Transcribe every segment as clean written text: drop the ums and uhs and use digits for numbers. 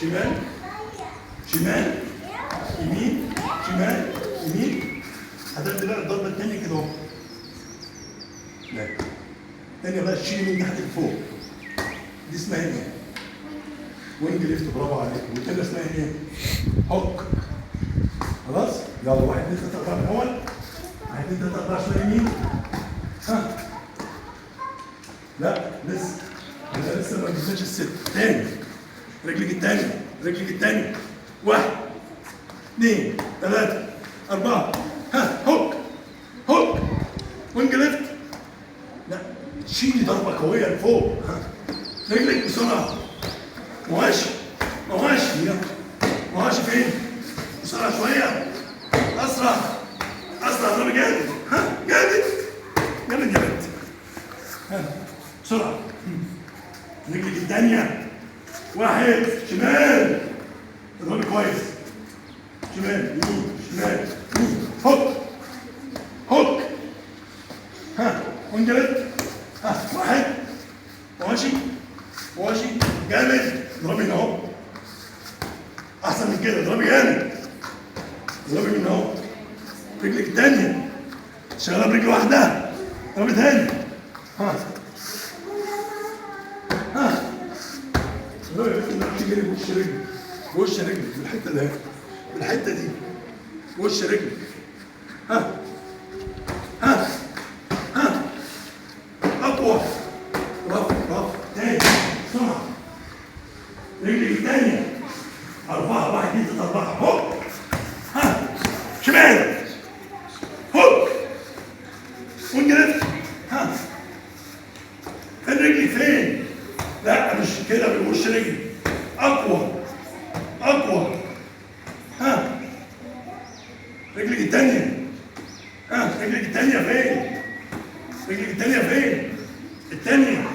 شمال شمال يمين شمال يمين. هتعمل بقى الضربه الثانيه كده اهو. لا الثانيه بقى تشيل من تحت لفوق. دي اسمها ايه؟ وينج ليفت. برافو عليك. والثانيه اسمها ايه؟ هوك. خلاص؟ يلا 1 2 3 4 من الاول. 1 2 3 4 شويه يمين. ها لا لسه انا لسه ما جبتش الست. تاني رجلك الثانيه رجلك الثانيه. 1 2 3 4. ها هوك هوك وينج ليفت. لا شيلي ضربه قويه لفوق. ها رجلك بسرعه. مواشي مواشي مواشي فين؟ بسرعه شويه. اسرع اسرع. ضرب جامد. ها جامد جامد جامد. ها بسرعه. رجلك الثانيه. 1 شمال. اضربي كويس. شمال يمين شمال يمين. هوك هوك. ها وانجلت. ها 1 مواشي مواشي جامد. اضربي هنا اهو. احسن من كده. اضربي جامد. اضربي من اهو. رجلك الثانيه شغاله برجل واحده. اضربي تاني. ها ها اضربي تجري بوش رجلك. بوش رجلك بالحته دي بالحته دي. وش رجلك. ها ها ها اقوى. رف تاني بسرعه. رجلك الثانيه. 4 1 2 3 4. هوب. ها شمال. هوب وانجلت. ها فين رجلي فين؟ لا مش كده. بالوش رجلي اقوى اقوى. ها رجلك الثانيه. ها رجلك الثانيه فين؟ رجلك الثانيه فين؟ الثانيه.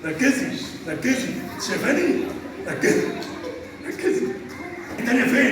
ركزي ركزي. شايفاني؟ ركزي ركزي. الثانيه فين؟